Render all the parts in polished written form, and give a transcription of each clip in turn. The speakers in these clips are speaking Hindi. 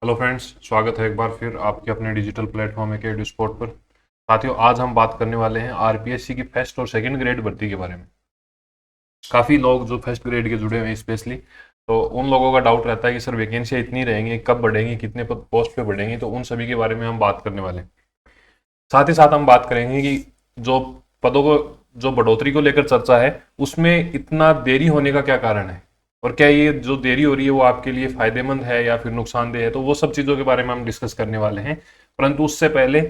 हेलो फ्रेंड्स, स्वागत है एक बार फिर आपके अपने डिजिटल प्लेटफॉर्म के एडू स्पॉट पर। साथियों, आज हम बात करने वाले हैं आरपीएससी की फर्स्ट और सेकंड ग्रेड भर्ती के बारे में। काफ़ी लोग जो फर्स्ट ग्रेड के जुड़े हुए हैं स्पेशली, तो उन लोगों का डाउट रहता है कि सर वैकेंसियाँ इतनी रहेंगी, कब बढ़ेंगी, कितने पोस्ट पे बढ़ेंगी। तो उन सभी के बारे में हम बात करने वाले हैं। साथ ही साथ हम बात करेंगे कि जो पदों को, जो बढ़ोतरी को लेकर चर्चा है, उसमें इतना देरी होने का क्या कारण है, और क्या ये जो देरी हो रही है वो आपके लिए फायदेमंद है या फिर नुकसानदेह है। तो वो सब चीज़ों के बारे में हम डिस्कस करने वाले हैं। परंतु उससे पहले,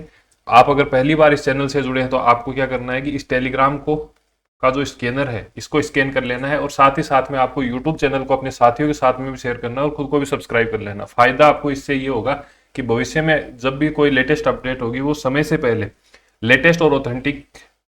आप अगर पहली बार इस चैनल से जुड़े हैं तो आपको क्या करना है कि इस टेलीग्राम को का जो स्कैनर है इसको स्कैन कर लेना है, और साथ ही साथ में आपको यूट्यूब चैनल को अपने साथियों के साथ में भी शेयर करना है और खुद को भी सब्सक्राइब कर लेना। फायदा आपको इससे ये होगा कि भविष्य में जब भी कोई लेटेस्ट अपडेट होगी वो समय से पहले लेटेस्ट और ऑथेंटिक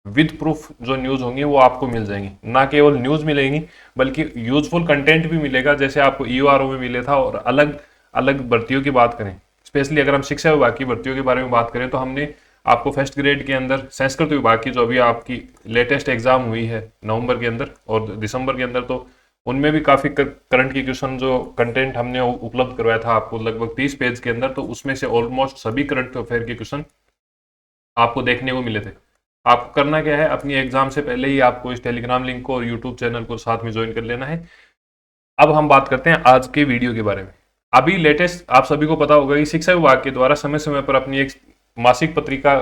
विद प्रूफ जो न्यूज़ होंगी वो आपको मिल जाएंगी। ना केवल न्यूज़ मिलेंगी बल्कि यूजफुल कंटेंट भी मिलेगा, जैसे आपको ईओआरओ में मिले था। और अलग अलग भर्तियों की बात करें, स्पेशली अगर हम शिक्षा विभाग की भर्तियों के बारे में बात करें, तो हमने आपको फर्स्ट ग्रेड के अंदर संस्कृत विभाग की जो अभी आपकी लेटेस्ट एग्जाम हुई है नवंबर के अंदर और दिसंबर के अंदर, तो उनमें भी काफ़ी करंट की क्वेश्चन जो कंटेंट हमने उपलब्ध करवाया था आपको लगभग 30 पेज के अंदर, तो उसमें से ऑलमोस्ट सभी करंट अफेयर के क्वेश्चन आपको देखने को मिले थे। आपको करना क्या है, अपनी एग्जाम से पहले ही आपको इस टेलीग्राम लिंक को और यूट्यूब चैनल को साथ में ज्वाइन कर लेना है। अब हम बात करते हैं आज के वीडियो के बारे में। अभी लेटेस्ट आप सभी को पता होगा कि शिक्षा विभाग के द्वारा समय समय पर अपनी एक मासिक पत्रिका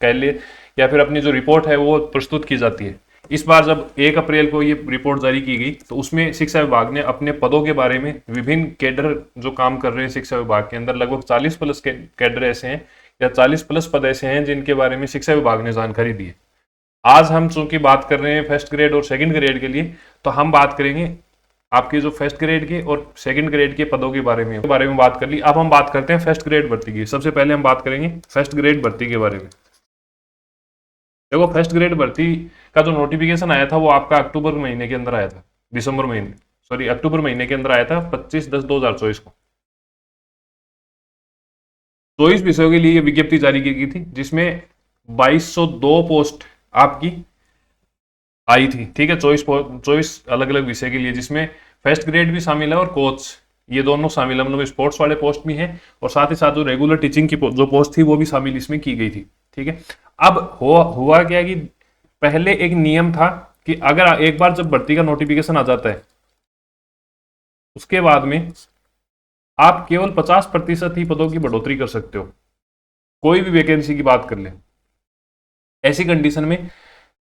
कह ले या फिर अपनी जो रिपोर्ट है वो प्रस्तुत की जाती है। इस बार जब 1 अप्रैल को ये रिपोर्ट जारी की गई, तो उसमें शिक्षा विभाग ने अपने पदों के बारे में, विभिन्न कैडर जो काम कर रहे हैं शिक्षा विभाग के अंदर, लगभग 40 प्लस कैडर ऐसे हैं या 40 प्लस पद ऐसे हैं जिनके बारे में शिक्षा विभाग ने जानकारी दी है। आज हम चूंकि बात कर रहे हैं फर्स्ट ग्रेड और सेकंड ग्रेड के लिए, तो हम बात करेंगे आपके जो फर्स्ट ग्रेड के और सेकंड ग्रेड के पदों के बारे में बात कर ली। अब हम बात करते हैं फर्स्ट ग्रेड भर्ती की। सबसे पहले हम बात करेंगे फर्स्ट ग्रेड भर्ती के बारे में। देखो, फर्स्ट ग्रेड भर्ती का जो नोटिफिकेशन आया था वो आपका अक्टूबर महीने के अंदर आया था, अक्टूबर महीने के अंदर आया था, 25/10/2024 को। 24 विषयों के लिए विज्ञप्ति जारी की गई थी, जिसमें 2202 पोस्ट आपकी आई थी। ठीक है, 24 अलग अलग विषय के लिए, जिसमें फर्स्ट ग्रेड भी शामिल है और कोच, ये दोनों शामिल है। मतलब स्पोर्ट्स वाले पोस्ट भी हैं और साथ ही साथ जो रेगुलर टीचिंग की जो पोस्ट थी वो भी शामिल इसमें की गई थी। ठीक है, अब हुआ क्या कि पहले एक नियम था कि अगर एक बार जब भर्ती का नोटिफिकेशन आ जाता है, उसके बाद में आप केवल 50% ही पदों की बढ़ोतरी कर सकते हो, कोई भी वैकेंसी की बात कर ले। ऐसी कंडीशन में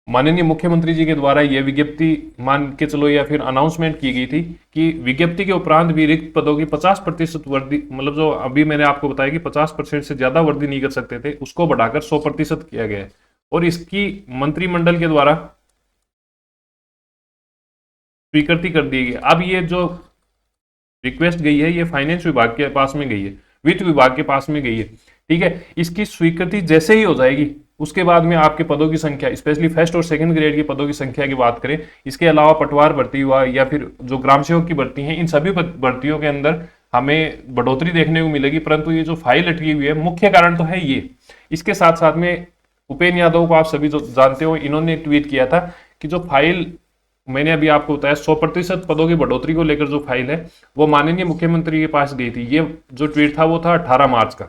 माननीय मुख्यमंत्री जी के द्वारा यह विज्ञप्ति मान के चलो या फिर अनाउंसमेंट की गई थी कि विज्ञप्ति के उपरांत भी रिक्त पदों की 50% वर्दी, मतलब जो अभी मैंने आपको बताया कि 50% से ज्यादा वर्दी नहीं कर सकते थे, उसको बढ़ाकर 100% किया गया है। और इसकी मंत्रिमंडल के द्वारा स्वीकृति कर दी गई। अब ये जो रिक्वेस्ट गई है ये फाइनेंस विभाग के पास में गई है, वित्त विभाग के पास में गई है। ठीक है, इसकी स्वीकृति जैसे ही हो जाएगी, उसके बाद में आपके पदों की संख्या, स्पेशली फर्स्ट और सेकंड ग्रेड के पदों की संख्या की बात करें, इसके अलावा पटवार भर्ती हुआ या फिर जो ग्राम सेवक की भर्ती है, इन सभी भर्तियों के अंदर हमें बढ़ोतरी देखने को मिलेगी। परंतु ये जो फाइल अटकी हुई है, मुख्य कारण तो है ये। इसके साथ साथ में उपेंद्र यादव को आप सभी जो जानते हो, इन्होंने ट्वीट किया था कि जो फाइल मैंने अभी आपको बताया 100% पदों की बढ़ोतरी को लेकर जो फाइल है वो माननीय मुख्यमंत्री के पास गई थी। ये जो ट्वीट था वो था 18 मार्च का।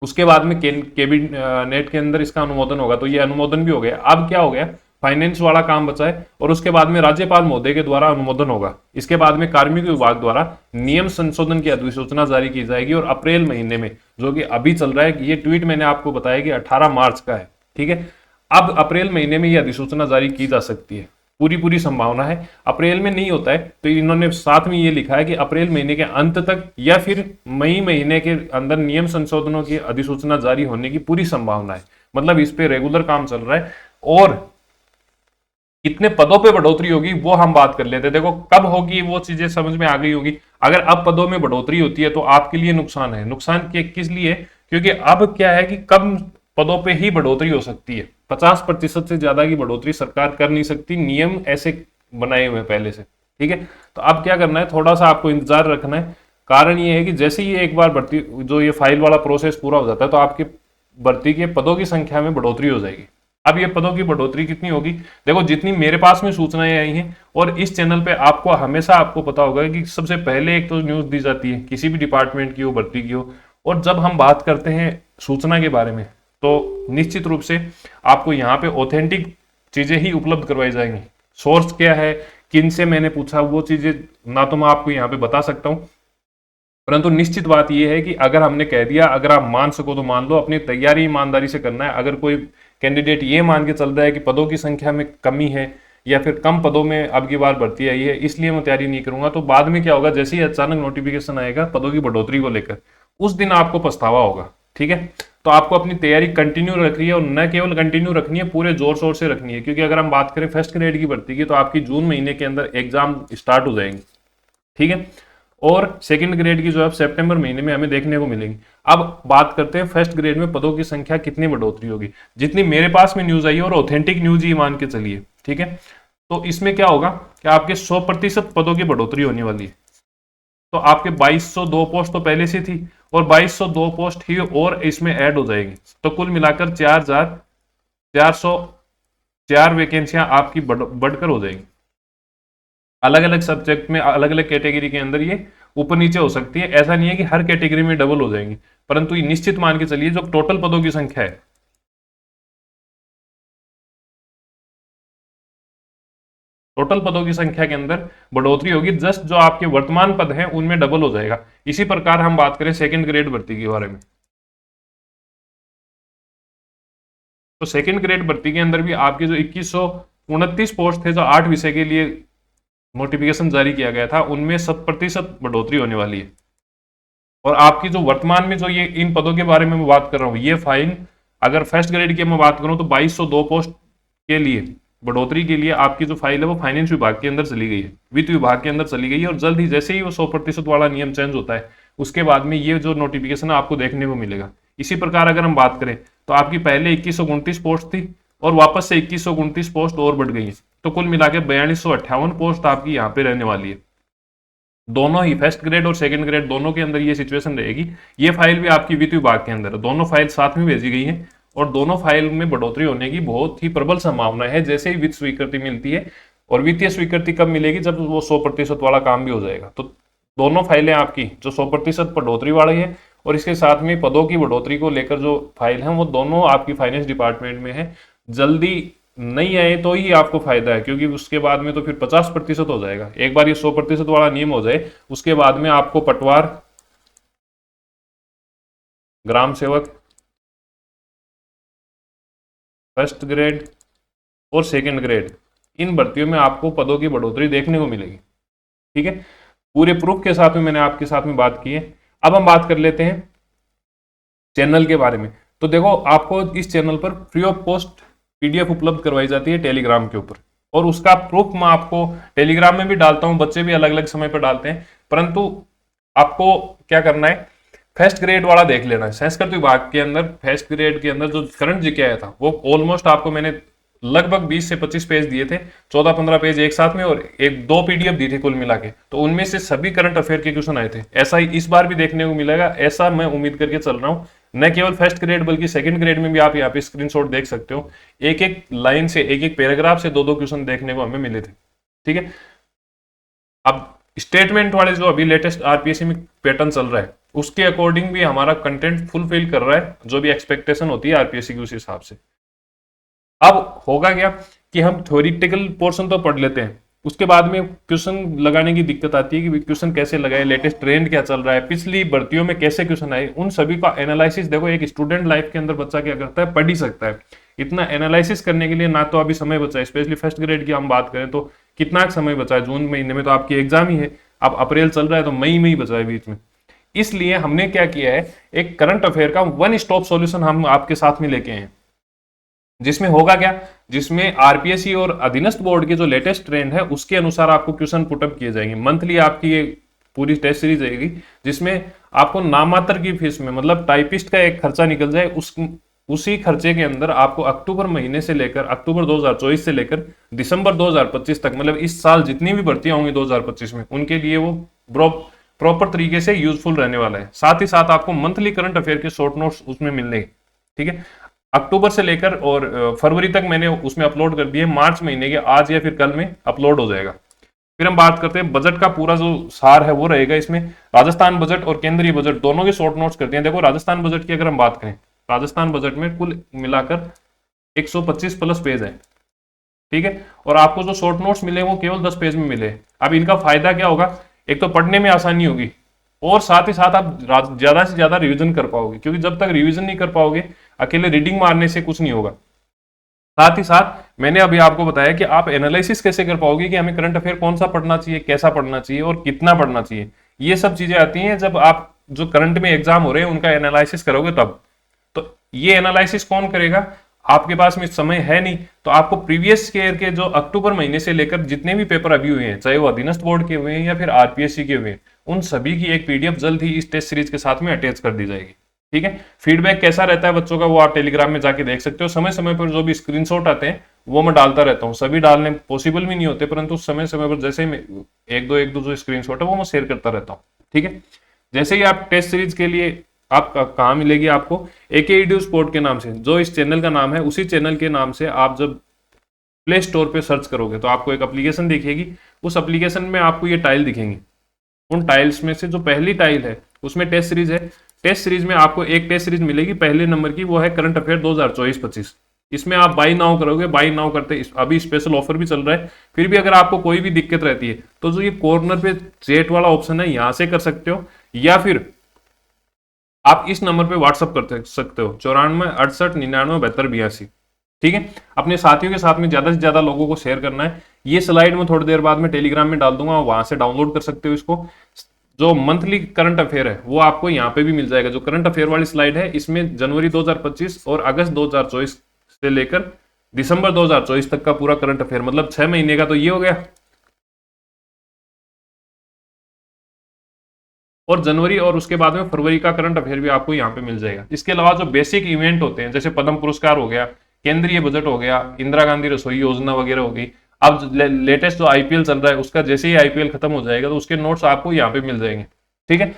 उसके बाद में कैबिनेट के अंदर इसका अनुमोदन होगा, तो ये अनुमोदन भी हो गया। अब क्या हो गया, फाइनेंस वाला काम बचा है और उसके बाद में राज्यपाल महोदय के द्वारा अनुमोदन होगा। इसके बाद में कार्मिक विभाग द्वारा नियम संशोधन की अधिसूचना जारी की जाएगी और अप्रैल महीने में, जो कि अभी चल रहा है, ये ट्वीट मैंने आपको बताया कि 18 मार्च का है। ठीक है, अब अप्रैल महीने में यह अधिसूचना जारी की जा सकती है, पूरी संभावना है। अप्रैल में नहीं होता है तो इन्होंने साथ में ये लिखा है कि अप्रैल महीने के अंत तक या फिर मई महीने के अंदर नियम संशोधनों की अधिसूचना जारी होने की पूरी संभावना है। मतलब इस पे रेगुलर काम चल रहा है। और कितने पदों पे बढ़ोतरी होगी वो हम बात कर लेते हैं। देखो, कब होगी वो चीजें समझ में आ गई होगी। अगर अब पदों में बढ़ोतरी होती है तो आपके लिए नुकसान है। नुकसान के किस लिए, क्योंकि अब क्या है कि कम पदों पे ही बढ़ोतरी हो सकती है, 50% से ज्यादा की बढ़ोतरी सरकार कर नहीं सकती, नियम ऐसे बनाए हुए पहले से। ठीक है, तो अब क्या करना है, थोड़ा सा आपको इंतजार रखना है। कारण ये है कि जैसे ही एक बार भर्ती, जो ये फाइल वाला प्रोसेस पूरा हो जाता है, तो आपके भर्ती के पदों की संख्या में बढ़ोतरी हो जाएगी। अब ये पदों की बढ़ोतरी कितनी होगी, देखो जितनी मेरे पास में सूचनाएं आई हैं, और इस चैनल पे आपको हमेशा आपको पता होगा कि सबसे पहले एक तो न्यूज दी जाती है किसी भी डिपार्टमेंट की हो, भर्ती की हो, और जब हम बात करते हैं सूचना के बारे में तो निश्चित रूप से आपको यहाँ पे ऑथेंटिक चीजें ही उपलब्ध करवाई जाएंगी। सोर्स क्या है, किन से मैंने पूछा, वो चीजें ना तो मैं आपको यहाँ पे बता सकता हूँ, परंतु निश्चित बात यह है कि अगर हमने कह दिया, अगर आप मान सको तो मान लो, अपनी तैयारी ईमानदारी से करना है। अगर कोई कैंडिडेट ये मान के चल रहा है कि पदों की संख्या में कमी है या फिर कम पदों में अब की बार भर्ती आई है इसलिए मैं तैयारी नहीं करूंगा, तो बाद में क्या होगा, जैसे ही अचानक नोटिफिकेशन आएगा पदों की बढ़ोतरी को लेकर, उस दिन आपको पछतावा होगा। ठीक है, तो आपको अपनी तैयारी कंटिन्यू रखनी है, और न केवल कंटिन्यू रखनी है, पूरे जोर शोर से रखनी है, क्योंकि अगर हम बात करें फर्स्ट ग्रेड की भर्ती की तो आपकी जून महीने के अंदर एग्जाम स्टार्ट हो जाएंगे। ठीक है, और सेकंड ग्रेड की जो है सितंबर महीने में हमें देखने को मिलेंगी। अब बात करते हैं फर्स्ट ग्रेड में पदों की संख्या कितनी बढ़ोतरी होगी, जितनी मेरे पास में न्यूज आई है, और ऑथेंटिक न्यूज ही मान के चलिए। ठीक है, तो इसमें क्या होगा कि आपके 100% पदों की बढ़ोतरी होने वाली है। तो आपके 2202 पोस्ट तो पहले से थी, और 2202 पोस्ट ही और इसमें ऐड हो जाएगी, तो कुल मिलाकर 4404 वैकेंसियां आपकी बढ़कर हो जाएंगी। अलग अलग सब्जेक्ट में, अलग अलग कैटेगरी के अंदर ये ऊपर नीचे हो सकती है, ऐसा नहीं है कि हर कैटेगरी में डबल हो जाएंगी, परंतु ये निश्चित मान के चलिए जो टोटल पदों की संख्या है, टोटल पदों की संख्या के अंदर बढ़ोतरी होगी, जस्ट जो आपके वर्तमान पद हैं उनमें डबल हो जाएगा। इसी प्रकार हम बात करें सेकंड ग्रेड भर्ती के बारे में, तो सेकंड ग्रेड भर्ती के अंदर भी आपके जो 2129 पोस्ट थे जो 8 विषय के लिए नोटिफिकेशन जारी किया गया था, उनमें 100% बढ़ोतरी होने वाली है। और आपकी जो वर्तमान में जो ये इन पदों के बारे में मैं बात कर रहा हूं, ये फाइन अगर फर्स्ट ग्रेड की मैं बात करूं तो 2202 पोस्ट के लिए बढ़ोतरी के लिए आपकी जो फाइल है वो फाइनेंस विभाग के अंदर चली गई है, वित्त विभाग के अंदर चली गई है, और जल्द ही जैसे ही वो 100% वाला नियम चेंज होता है उसके बाद में ये जो नोटिफिकेशन है आपको देखने को मिलेगा। इसी प्रकार अगर हम बात करें तो आपकी पहले 2129 पोस्ट थी, और वापस से 2129 पोस्ट और बढ़ गई है, तो कुल मिलाकर 4258 पोस्ट आपकी यहाँ पे रहने वाली है। दोनों ही फर्स्ट ग्रेड और सेकंड ग्रेड दोनों के अंदर ये सिचुएशन रहेगी। ये फाइल भी आपकी वित्त विभाग के अंदर है, दोनों फाइल साथ में भेजी गई है, और दोनों फाइल में बढ़ोतरी होने की बहुत ही प्रबल संभावना है जैसे ही वित्त स्वीकृति मिलती है। और वित्तीय स्वीकृति कब मिलेगी, जब वो 100% वाला काम भी हो जाएगा। तो दोनों फाइलें आपकी जो 100% बढ़ोतरी वाली है, और इसके साथ में पदों की बढ़ोतरी को लेकर जो फाइल है वो दोनों आपकी फाइनेंस डिपार्टमेंट में है। जल्दी नहीं आए तो ही आपको फायदा है, क्योंकि उसके बाद में तो फिर 50% हो जाएगा। एक बार ये 100% वाला नियम हो जाए उसके बाद में आपको पटवार, ग्राम सेवक, फर्स्ट ग्रेड और सेकंड ग्रेड, इन भर्तियों में आपको पदों की बढ़ोतरी देखने को मिलेगी। ठीक है, पूरे प्रूफ के साथ में मैंने आपके साथ में बात की है। अब हम बात कर लेते हैं चैनल के बारे में। तो देखो, आपको इस चैनल पर फ्री ऑफ कॉस्ट पीडीएफ उपलब्ध करवाई जाती है टेलीग्राम के ऊपर, और उसका प्रूफ मैं आपको टेलीग्राम में भी डालता हूं, बच्चे भी अलग अलग समय पर डालते हैं, परंतु आपको क्या करना है, फर्स्ट ग्रेड वाला देख लेना है। संस्कृत विभाग के अंदर फर्स्ट ग्रेड के अंदर जो करंट जीके आया था वो ऑलमोस्ट आपको मैंने लगभग 20 से 25 पेज दिए थे, 14-15 पेज एक साथ में, और एक दो पीडीएफ दी थी कुल मिला के, तो उनमें से सभी करंट अफेयर के क्वेश्चन आए थे। ऐसा ही इस बार भी देखने को मिलेगा, ऐसा मैं उम्मीद करके चल रहा हूँ। न केवल फर्स्ट ग्रेड बल्कि सेकंड ग्रेड में भी आप यहाँ पे स्क्रीनशॉट देख सकते हो, एक एक लाइन से, एक एक पैराग्राफ से दो दो क्वेश्चन देखने को हमें मिले थे। ठीक है, अब स्टेटमेंट वाले जो अभी लेटेस्ट आरपीएससी में पैटर्न चल रहा है उसके अकॉर्डिंग भी हमारा कंटेंट फुलफिल कर रहा है, जो भी एक्सपेक्टेशन होती है आरपीएससी की उस हिसाब से। अब होगा क्या कि हम थ्योरेटिकल पोर्शन तो पढ़ लेते हैं, उसके बाद में क्वेश्चन लगाने की दिक्कत आती है कि क्वेश्चन कैसे लगाए, लेटेस्ट ट्रेंड क्या चल रहा है, पिछली भर्तियों में कैसे क्वेश्चन आए, उन सभी का एनालिसिस। देखो, एक स्टूडेंट लाइफ के अंदर बच्चा क्या करता है, पढ़ ही सकता है। इतना एनालिसिस करने के लिए ना तो अभी समय बचा है, स्पेशली फर्स्ट ग्रेड की हम बात करें तो कितना समय बचा है, जून महीने में तो आपकी एग्जाम ही है, अब अप्रैल चल रहा है तो मई में ही बचा है बीच में। इसलिए हमने क्या किया है, एक करंट अफेयर का वन स्टॉप सॉल्यूशन हम आपके साथ में लेके आए, जिसमें होगा क्या, जिसमें आरपीएससी और अधीनस्थ बोर्ड के जो लेटेस्ट ट्रेंड है उसके अनुसार आपको क्वेश्चन पुटअप किए जाएंगे। मंथली आपकी ये पूरी टेस्ट सीरीज रहेगी, जिसमें आपको नामात्र की फीस में, मतलब टाइपिस्ट का एक खर्चा निकल जाए, उसी खर्चे के अंदर आपको अक्टूबर महीने से लेकर, अक्टूबर 2024 से लेकर दिसंबर 2025 तक, मतलब इस साल जितनी भी भर्तियां होंगी 2025 में, उनके लिए वो प्रॉपर तरीके से यूजफुल रहने वाला है। साथ ही साथ आपको मंथली करंट अफेयर के शॉर्ट नोट्स उसमें मिलने। ठीक है, अक्टूबर से लेकर और फरवरी तक मैंने उसमें अपलोड कर दिए, मार्च महीने के आज या फिर कल में अपलोड हो जाएगा। फिर हम बात करते हैं बजट का, पूरा जो सार है वो रहेगा इसमें। राजस्थान बजट और केंद्रीय बजट दोनों के शॉर्ट नोट्स करते हैं। देखो राजस्थान बजट की अगर हम बात करें, राजस्थान बजट में कुल मिलाकर 125 प्लस पेज है, ठीक है। और आपको जो शॉर्ट नोट्स मिले वो केवल 10 पेज में मिले। अब इनका फायदा क्या होगा, एक तो पढ़ने में आसानी होगी और साथ ही साथ आप ज्यादा से ज्यादा रिवीजन कर पाओगे, क्योंकि जब तक रिवीजन नहीं कर पाओगे अकेले रीडिंग मारने से कुछ नहीं होगा। साथ ही साथ मैंने अभी आपको बताया कि आप एनालिसिस कैसे कर पाओगे कि हमें करंट अफेयर कौन सा पढ़ना चाहिए, कैसा पढ़ना चाहिए और कितना पढ़ना चाहिए। ये सब चीजें आती हैं जब आप जो करंट में एग्जाम हो रहे हैं उनका एनालिसिस करोगे तब। तो ये एनालिसिस कौन करेगा, आपके पास में समय है नहीं, तो आपको प्रीवियस ईयर के जो अक्टूबर महीने से लेकर जितने भी पेपर अभी हुए हैं, चाहे वो अधीनस्थ बोर्ड के हुए हैं या फिर आरपीएससी के हुए हैं, उन सभी की एक पीडीएफ जल्द ही इस टेस्ट सीरीज के साथ में अटैच कर दी जाएगी, ठीक है। फीडबैक कैसा रहता है बच्चों का वो आप टेलीग्राम में जाके देख सकते हो। समय समय पर जो भी स्क्रीनशॉट आते हैं वो मैं डालता रहता हूँ, सभी डालने पॉसिबल भी नहीं होते, परंतु समय समय पर जैसे एक दो जो स्क्रीनशॉट है वो मैं शेयर करता रहता हूँ, ठीक है। जैसे ही आप टेस्ट सीरीज के लिए आप कहाँ मिलेगी आपको, एके ईडू स्पोर्ट के नाम से, जो इस चैनल का नाम है उसी चैनल के नाम से आप जब प्ले स्टोर पे सर्च करोगे तो आपको एक एप्लीकेशन दिखेगी। उस एप्लीकेशन में आपको ये टाइल दिखेंगी, उन टाइल्स में से जो पहली टाइल है उसमें टेस्ट सीरीज है। टेस्ट सीरीज में आपको एक टेस्ट सीरीज मिलेगी पहले नंबर की, वो है करंट अफेयर 2024-25। इसमें आप बाई नाउ करोगे, बाई नाउ करते अभी स्पेशल ऑफर भी चल रहा है। फिर भी अगर आपको कोई भी दिक्कत रहती है तो जो ये कॉर्नर पे चैट वाला ऑप्शन है यहां से कर सकते हो, या फिर आप इस नंबर पे व्हाट्सअप कर सकते हो 94 68 99 72 82, ठीक है। अपने साथियों के साथ में ज्यादा से ज्यादा लोगों को शेयर करना है। ये स्लाइड में थोड़ी देर बाद में टेलीग्राम में डाल दूंगा, वहां से डाउनलोड कर सकते हो इसको। जो मंथली करंट अफेयर है वो आपको यहाँ पे भी मिल जाएगा। जो करंट अफेयर वाली स्लाइड है इसमें जनवरी 2025 और अगस्त 2024 से लेकर दिसंबर 2024 तक का पूरा करंट अफेयर, मतलब 6 महीने का तो ये हो गया, और जनवरी और उसके बाद में फरवरी का करंट अफेयर भी आपको यहाँ पे मिल जाएगा। इसके अलावा जो बेसिक इवेंट होते हैं जैसे पद्म पुरस्कार हो गया, केंद्रीय बजट हो गया, इंदिरा गांधी रसोई योजना वगैरह हो गई। अब लेटेस्ट जो आईपीएल चल रहा है उसका जैसे ही आईपीएल खत्म हो जाएगा तो उसके नोट्स आपको यहाँ पे मिल जाएंगे, ठीक है।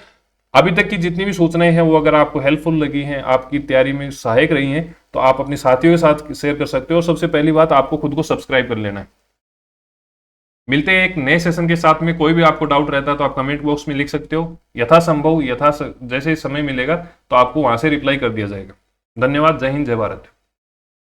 अभी तक की जितनी भी सूचनाएं हैं वो अगर आपको हेल्पफुल लगी हैं, आपकी तैयारी में सहायक रही हैं, तो आप अपने साथियों के साथ शेयर कर सकते हो। और सबसे पहली बात, आपको खुद को सब्सक्राइब कर लेना है। मिलते हैं एक नए सेशन के साथ में। कोई भी आपको डाउट रहता है तो आप कमेंट बॉक्स में लिख सकते हो, यथासंभव जैसे समय मिलेगा तो आपको वहां से रिप्लाई कर दिया जाएगा। धन्यवाद। जय हिंद, जय भारत।